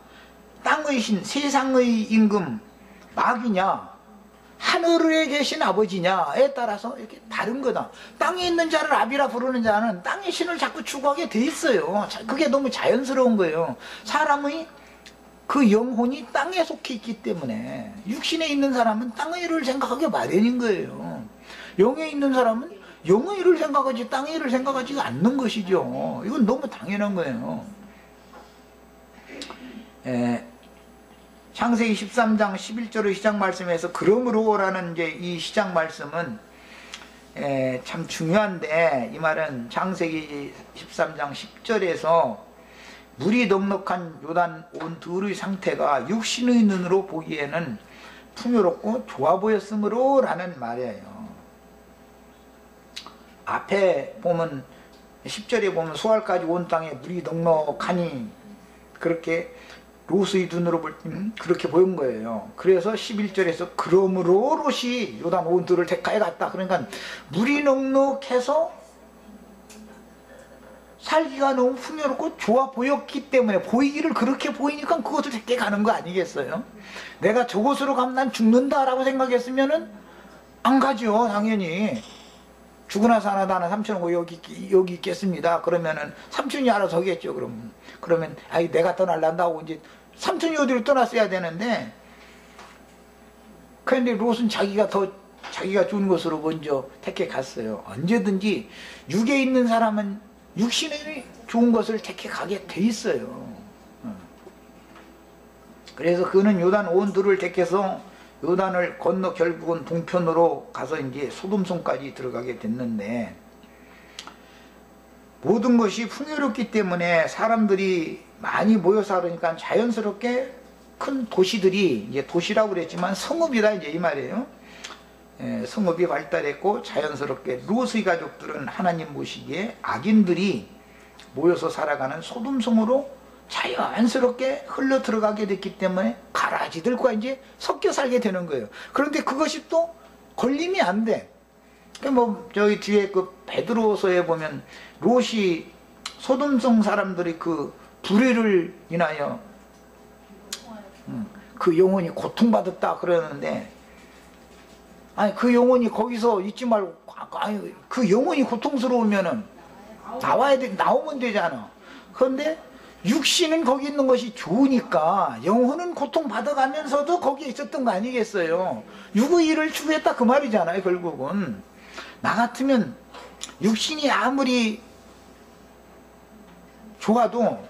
땅의 신 세상의 임금 마귀냐 하늘에 계신 아버지냐에 따라서 이렇게 다른 거다. 땅에 있는 자를 아비라 부르는 자는 땅의 신을 자꾸 추구하게 돼 있어요. 그게 너무 자연스러운 거예요. 사람의 그 영혼이 땅에 속해 있기 때문에 육신에 있는 사람은 땅의 일을 생각하기 마련인 거예요. 영에 있는 사람은 영의 일을 생각하지 땅의 일을 생각하지 않는 것이죠. 이건 너무 당연한 거예요. 창세기 13장 11절의 시작 말씀에서 그러므로라는 이제 이 시작 말씀은 참 중요한데, 이 말은 창세기 13장 10절에서 물이 넉넉한 요단 온 들의 상태가 육신의 눈으로 보기에는 풍요롭고 좋아 보였으므로 라는 말이에요. 앞에 보면 10절에 보면 소알까지 온 땅에 물이 넉넉하니 그렇게 롯의 눈으로 볼 때는 그렇게 보인 거예요. 그래서 11절에서 그러므로 롯이 요단 온 들을 택하여 갔다. 그러니까 물이 넉넉해서 살기가 너무 풍요롭고 좋아 보였기 때문에 보이기를 그렇게 보이니까 그것을 택해 가는 거 아니겠어요? 내가 저곳으로 가면 난 죽는다라고 생각했으면은 안 가죠. 당연히. 죽으나 사나 나는 삼촌하고 여기 있겠습니다. 그러면은 삼촌이 알아서 하겠죠. 그러면 아이 내가 떠날란다고 이제 삼촌이 어디로 떠났어야 되는데, 그런데 롯은 자기가 좋은 곳으로 먼저 택해 갔어요. 언제든지 육에 있는 사람은 육신의 좋은 것을 택해 가게 돼 있어요. 그래서 그는 요단 온 들을 택해서 요단을 건너 결국은 동편으로 가서 이제 소돔성까지 들어가게 됐는데, 모든 것이 풍요롭기 때문에 사람들이 많이 모여서 하니까 자연스럽게 큰 도시들이, 이제 도시라고 그랬지만 성읍이다 이제 이 말이에요. 성읍이 발달했고 자연스럽게 롯의 가족들은 하나님 보시기에 악인들이 모여서 살아가는 소돔성으로 자연스럽게 흘러 들어가게 됐기 때문에 가라지들과 이제 섞여 살게 되는 거예요. 그런데 그것이 또 걸림이 안 돼. 뭐 저기 뒤에 그 베드로서에 보면 롯이 소돔성 사람들이 그 불의를 인하여 그 영혼이 고통받았다 그러는데, 아니 그 영혼이 거기서 있지 말고, 아니 그 영혼이 고통스러우면은 나오면 되잖아. 그런데 육신은 거기 있는 것이 좋으니까 영혼은 고통받아가면서도 거기에 있었던 거 아니겠어요? 육의 일을 추구했다 그 말이잖아요. 결국은 나 같으면 육신이 아무리 좋아도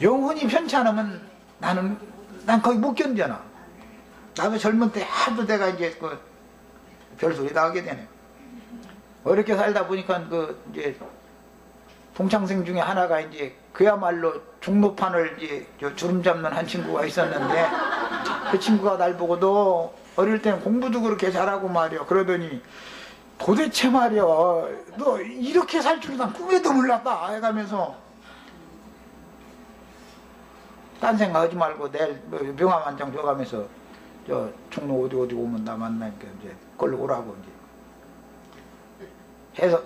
영혼이 편치 않으면 난 거기 못 견뎌나. 나도 젊은 때 하도 내가 이제 그 별소리 다 하게 되네. 어렵게 살다 보니까 그 이제 동창생 중에 하나가 이제 그야말로 종로판을 이제 주름 잡는 한 친구가 있었는데, 그 친구가 날 보고 너 어릴 때는 공부도 그렇게 잘하고 말이야. 그러더니 도대체 말이야, 너 이렇게 살 줄은 난 꿈에도 몰랐다 해가면서 딴 생각하지 말고 내일 명함 한 장 줘가면서 저 종로 어디 오면 나 만나니까 이제 걸로 오라고 이제 해서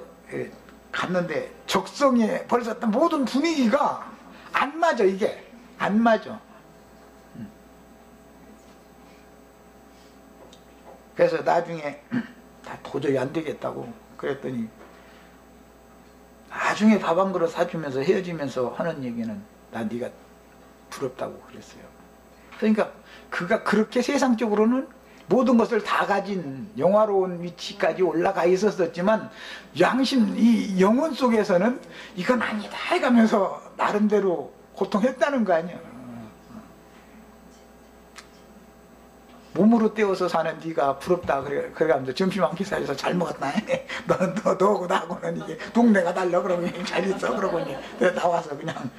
갔는데 적성에 벌써 모든 분위기가 안 맞아. 이게 안 맞아. 그래서 나중에 다 도저히 안 되겠다고 그랬더니 나중에 밥 한 그릇 사주면서 헤어지면서 하는 얘기는 나 네가 부럽다고 그랬어요. 그러니까 그가 그렇게 세상적으로는 모든 것을 다 가진 영화로운 위치까지 올라가 있었지만 양심, 이 영혼 속에서는 이건 아니다 해가면서 나름대로 고통했다는 거 아니야. 몸으로 때워서 사는 네가 부럽다 그래가면서 점심 한 끼 사이에서 잘 먹었나? 너하고 나하고는 이게 동네가 달라 그러면 잘 있어 그러고 이제 나와서 그냥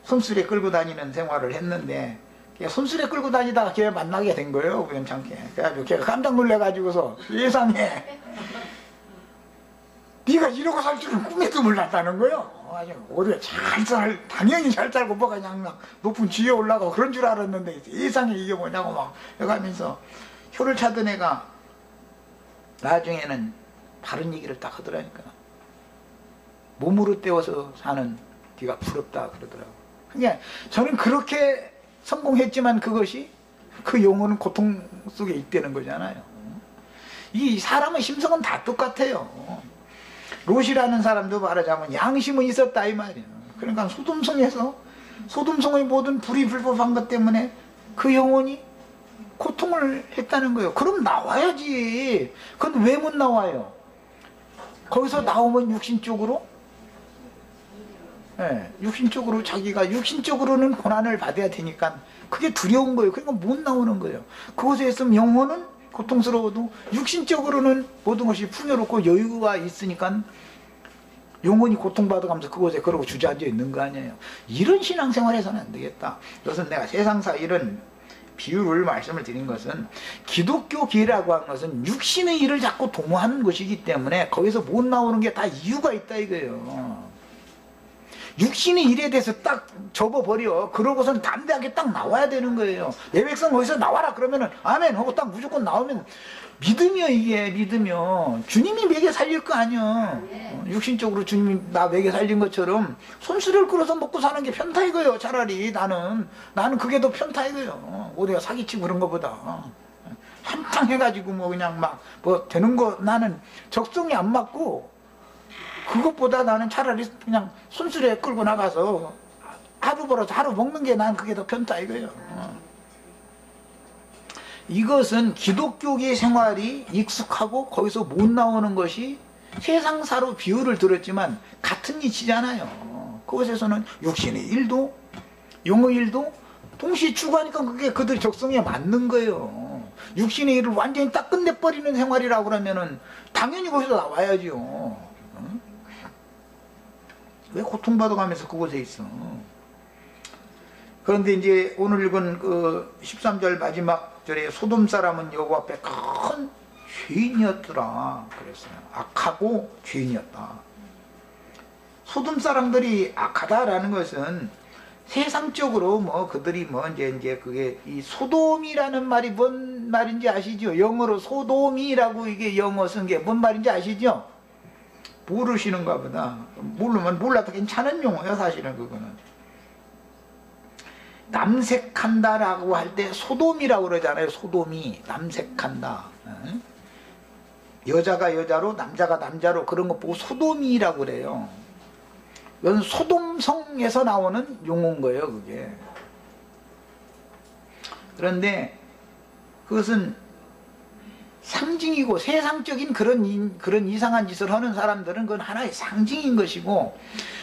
손수레 끌고 다니는 생활을 했는데 손수레 끌고 다니다가 걔 만나게 된 거예요. 우연찮게. 그래가지고 걔가 깜짝 놀래가지고서 세상에 네가 이러고 살 줄은 꿈에도 몰랐다는 거예요. 아주 어디에 당연히 잘 살고 뭐가 그냥 높은 지에 올라가고 그런 줄 알았는데 세상에 이게 뭐냐고 막 해가면서 혀를 차던 애가 나중에는 바른 얘기를 딱 하더라니까. 몸으로 때워서 사는 네가 부럽다 그러더라고. 그러니까 저는 그렇게 성공했지만 그것이 그 영혼은 고통 속에 있다는 거잖아요. 이 사람의 심성은 다 똑같아요. 롯이라는 사람도 말하자면 양심은 있었다 이 말이에요. 그러니까 소돔성의 모든 불이 불법한 것 때문에 그 영혼이 고통을 했다는 거예요. 그럼 나와야지. 그건 왜 못 나와요? 거기서 나오면 육신적으로 육신적으로 자기가 육신적으로는 고난을 받아야 되니까 그게 두려운 거예요. 그러니까 못 나오는 거예요. 그곳에 있으면 영혼은 고통스러워도 육신적으로는 모든 것이 풍요롭고 여유가 있으니까 영혼이 고통받아가면서 그곳에 그러고 주저앉아 있는 거 아니에요. 이런 신앙생활에서는 안 되겠다. 그래서 내가 세상사 이런 비유를 말씀을 드린 것은 기독교 기라고 하는 것은 육신의 일을 자꾸 도모하는 것이기 때문에 거기서 못 나오는 게 다 이유가 있다 이거예요. 육신의 일에 대해서 딱 접어버려. 그러고선 담대하게 딱 나와야 되는 거예요. 내 백성 어디서 나와라 그러면은 아멘 하고 딱 무조건 나오면 믿으며 이게 믿으며 주님이 먹여 살릴 거 아니야. 육신적으로 주님이 나 먹여 살린 것처럼 손수레를 끌어서 먹고 사는 게 편타 이거예요. 차라리 나는 그게 더 편타 이거예요. 어디가 사기치고 그런 거보다 한탕 해가지고 뭐 그냥 막 뭐 되는 거 나는 적성이 안 맞고 그것보다 나는 차라리 그냥 손수레 끌고 나가서 하루 벌어서 하루 먹는 게 난 그게 더 편타 이거예요. 이것은 기독교계 생활이 익숙하고 거기서 못 나오는 것이 세상사로 비유를 들었지만 같은 이치잖아요. 그것에서는 육신의 일도 영의 일도 동시에 추구하니까 그게 그들 적성에 맞는 거예요. 육신의 일을 완전히 딱 끝내버리는 생활이라고 그러면은 당연히 거기서 나와야죠. 왜 고통받아가면서 그곳에 있어? 그런데 이제 오늘 읽은 그 13절 마지막 절에 소돔 사람은 여호와 앞에 큰 죄인이었더라 그랬어요. 악하고 죄인이었다. 소돔 사람들이 악하다라는 것은 세상적으로 뭐 그들이 뭐 이제 그게 이 소돔이라는 말이 뭔 말인지 아시죠? 영어로 소돔이라고 이게 영어 쓴 게 뭔 말인지 아시죠? 모르시는가 보다. 모르면 몰라도 괜찮은 용어예요. 사실은 그거는 남색한다라고 할 때 소돔이라고 그러잖아요. 소돔이 남색한다. 여자가 여자로 남자가 남자로 그런 거 보고 소돔이라고 그래요. 이건 소돔성에서 나오는 용어인 거예요. 그게. 그런데 그것은 상징이고 세상적인 그런 이상한 짓을 하는 사람들은 그건 하나의 상징인 것이고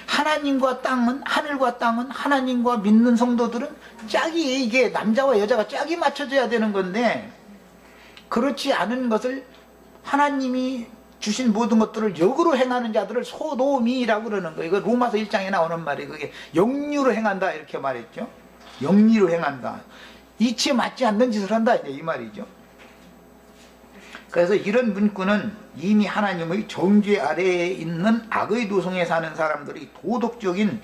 하나님과 땅은 하늘과 땅은 하나님과 믿는 성도들은 짝이 이게 남자와 여자가 짝이 맞춰져야 되는 건데 그렇지 않은 것을 하나님이 주신 모든 것들을 역으로 행하는 자들을 소돔이라고 그러는 거예요. 이거 로마서 1장에 나오는 말이 그게 역류로 행한다 이렇게 말했죠. 역리로 행한다. 이치에 맞지 않는 짓을 한다 이 말이죠. 그래서 이런 문구는 이미 하나님의 정죄 아래에 있는 악의 도성에 사는 사람들이 도덕적인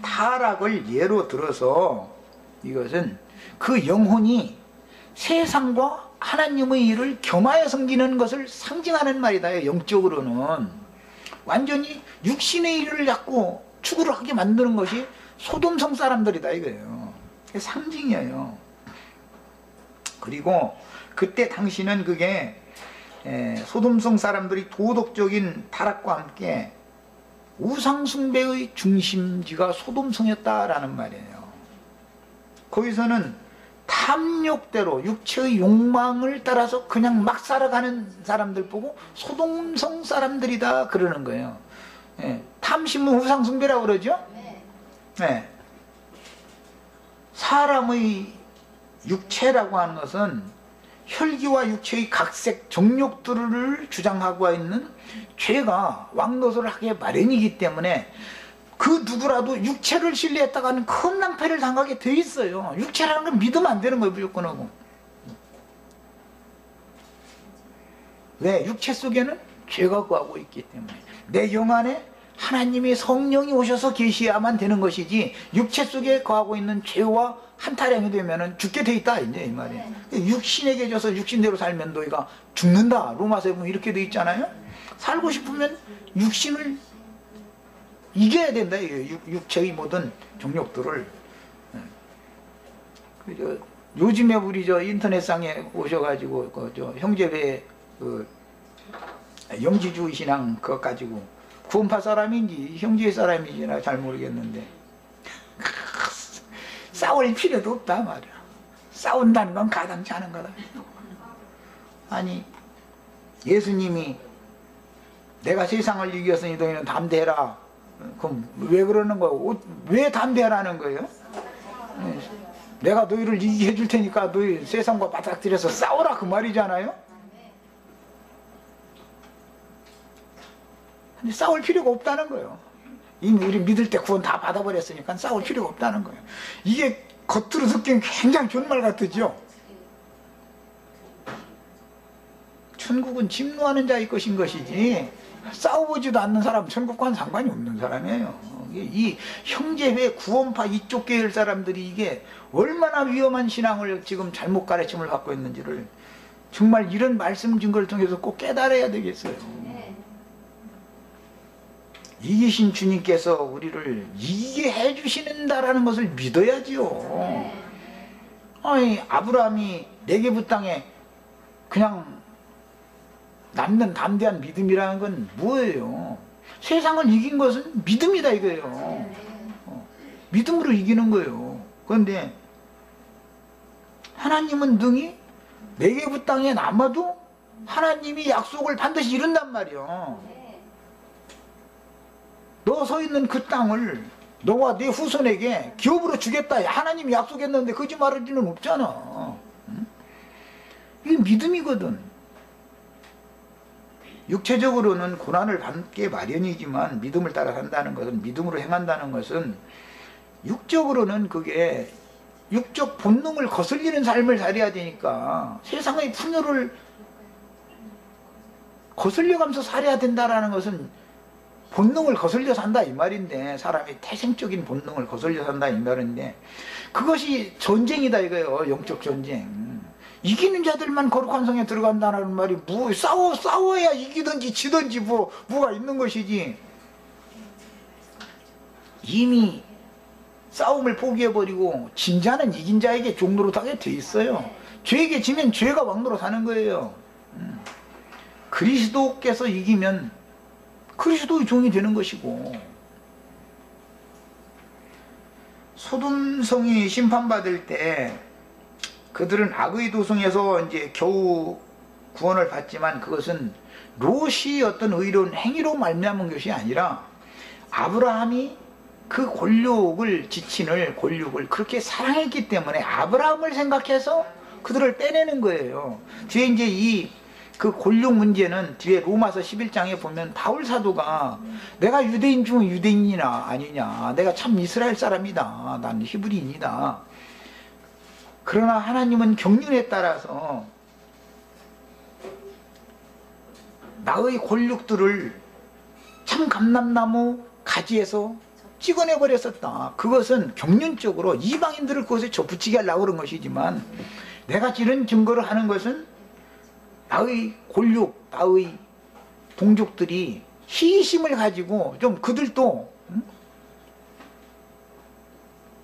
타락을 예로 들어서 이것은 그 영혼이 세상과 하나님의 일을 겸하여 섬기는 것을 상징하는 말이다. 영적으로는 완전히 육신의 일을 자꾸 추구를 하게 만드는 것이 소돔성 사람들이다 이거예요. 상징이에요. 그리고 그때 당시는 그게 소돔성 사람들이 도덕적인 타락과 함께 우상숭배의 중심지가 소돔성이었다라는 말이에요. 거기서는 탐욕대로 육체의 욕망을 따라서 그냥 막 살아가는 사람들 보고 소돔성 사람들이다 그러는 거예요. 탐심은 우상숭배라고 그러죠? 네. 사람의 육체라고 하는 것은 혈기와 육체의 각색 정욕들을 주장하고 있는 죄가 왕노릇을 하게 마련이기 때문에 그 누구라도 육체를 신뢰했다가는 큰 낭패를 당하게 돼 있어요. 육체라는 건 믿으면 안 되는 거예요. 무조건하고. 왜? 육체 속에는 죄가 거하고 있기 때문에 내 영 안에 하나님의 성령이 오셔서 계시야만 되는 것이지 육체 속에 거하고 있는 죄와 한타령이 되면 죽게 돼 있다 이제 이 말이에요. 육신에게 져서 육신대로 살면 너희가 죽는다. 로마서에 보면 이렇게 돼 있잖아요. 살고 싶으면 육신을 이겨야 된다. 육체의 모든 정욕들을. 요즘에 우리 인터넷상에 오셔가지고 형제회 영지주의 신앙 그거 가지고 구원파 사람인지 형제의 사람인지 잘 모르겠는데 싸울 필요도 없다 말이야. 싸운다는 건 가당치 않은 거다. 아니 예수님이 내가 세상을 이겼으니 너희는 담대해라. 그럼 왜 그러는 거예요? 왜 담대하라는 거예요? 내가 너희를 이기게 해줄 테니까 너희 세상과 맞닥뜨려서 싸우라 그 말이잖아요. 근데 싸울 필요가 없다는 거예요. 이미 우리 믿을 때 구원 다 받아버렸으니까 싸울 필요가 없다는 거예요. 이게 겉으로 듣기엔 굉장히 좋은 말 같으죠. 천국은 침노하는 자의 것인 것이지 싸워보지도 않는 사람 천국과는 상관이 없는 사람이에요. 이 형제회 구원파 이쪽 계열 사람들이 이게 얼마나 위험한 신앙을 지금 잘못 가르침을 받고 있는지를 정말 이런 말씀 증거를 통해서 꼭 깨달아야 되겠어요. 이기신 주님께서 우리를 이기게 해주신다라는 것을 믿어야지요. 아니 아브라함이 네게부 땅에 그냥 남는 담대한 믿음이라는 건 뭐예요? 세상을 이긴 것은 믿음이다 이거예요. 믿음으로 이기는 거예요. 그런데 하나님은 능히 네게부 땅에 남아도 하나님이 약속을 반드시 이룬단 말이에요. 너 서 있는 그 땅을 너와 네 후손에게 기업으로 주겠다. 하나님이 약속했는데 거짓말할 리는 없잖아. 이게 믿음이거든. 육체적으로는 고난을 받게 마련이지만 믿음을 따라 산다는 것은, 믿음으로 행한다는 것은 육적으로는 그게 육적 본능을 거슬리는 삶을 살아야 되니까 세상의 풍요를 거슬려가면서 살아야 된다는 것은 본능을 거슬려 산다 이 말인데, 사람이 태생적인 본능을 거슬려 산다 이 말인데, 그것이 전쟁이다 이거예요. 영적 전쟁. 이기는 자들만 거룩한 성에 들어간다는 말이 뭐 싸워야 이기든지 지든지 뭐가 있는 것이지. 이미 싸움을 포기해버리고 진자는 이긴 자에게 종노릇하게 돼 있어요. 죄에게 지면 죄가 왕노릇 하는 거예요. 그리스도께서 이기면 그리스도의 종이 되는 것이고, 소돔성이 심판받을 때 그들은 악의 도성에서 이제 겨우 구원을 받지만 그것은 롯이 어떤 의로운 행위로 말미암은 것이 아니라 아브라함이 그 권력을 지친을 권력을 그렇게 사랑했기 때문에 아브라함을 생각해서 그들을 빼내는 거예요. 뒤에 이제 그 권력 문제는 뒤에 로마서 11장에 보면 바울 사도가 내가 유대인 중 유대인이나 아니냐, 내가 참 이스라엘 사람이다, 난 히브리인이다, 그러나 하나님은 경륜에 따라서 나의 골육들을 참 감람나무 가지에서 찍어내 버렸었다. 그것은 경륜적으로 이방인들을 그것에 접붙이게 하려고 그런 것이지만, 내가 이런 증거를 하는 것은 나의 골육, 나의 동족들이 희심을 가지고 좀 그들도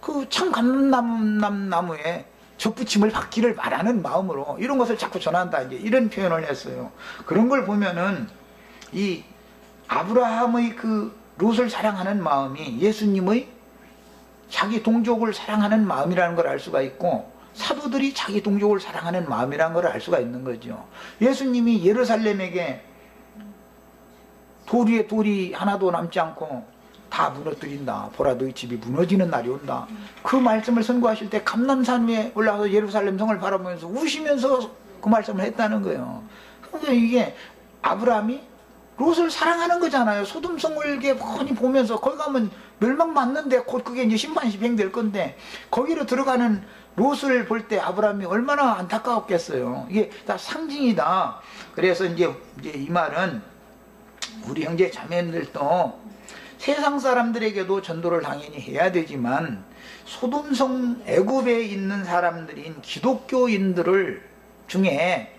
그 참 감람나무에 접붙임을 받기를 바라는 마음으로 이런 것을 자꾸 전한다, 이제 이런 표현을 했어요. 그런 걸 보면은 이 아브라함의 그 롯을 사랑하는 마음이 예수님의 자기 동족을 사랑하는 마음이라는 걸 알 수가 있고, 사도들이 자기 동족을 사랑하는 마음이라는 걸 알 수가 있는 거죠. 예수님이 예루살렘에게 돌 위에 돌이 하나도 남지 않고 다 무너뜨린다, 보라 너희 집이 무너지는 날이 온다, 그 말씀을 선고하실 때 감람산 위에 올라가서 예루살렘 성을 바라보면서 우시면서 그 말씀을 했다는 거예요. 그러니까 이게 아브라함이 롯을 사랑하는 거잖아요. 소돔성을 이렇게 뻔히 보면서, 거기 가면 멸망받는데 곧 그게 이제 심판이 집행될 건데, 거기로 들어가는 롯을 볼 때 아브라함이 얼마나 안타까웠겠어요. 이게 다 상징이다. 그래서 이제 이 말은 우리 형제 자매들도 세상 사람들에게도 전도를 당연히 해야 되지만, 소돔성 애굽에 있는 사람들인 기독교인들을 중에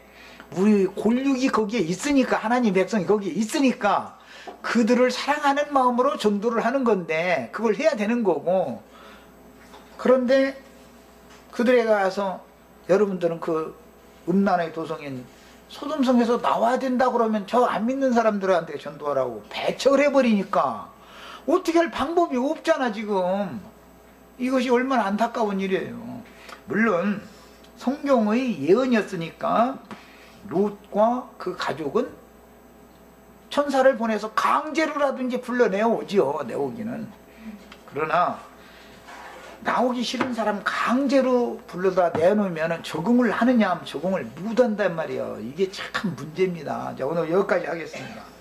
우리 골육이 거기에 있으니까, 하나님 백성이 거기에 있으니까 그들을 사랑하는 마음으로 전도를 하는 건데, 그걸 해야 되는 거고, 그런데 그들에게 가서 여러분들은 그 음란의 도성인 소돔성에서 나와야 된다 그러면 저 안 믿는 사람들한테 전도하라고 배척을 해버리니까 어떻게 할 방법이 없잖아 지금. 이것이 얼마나 안타까운 일이에요. 물론 성경의 예언이었으니까 롯과 그 가족은 천사를 보내서 강제로라든지 불러내오지요. 내오기는. 그러나 나오기 싫은 사람 강제로 불러다 내놓으면 적응을 하느냐 하면 적응을 못한단 말이에요. 이게 참 문제입니다. 자, 오늘 여기까지 하겠습니다.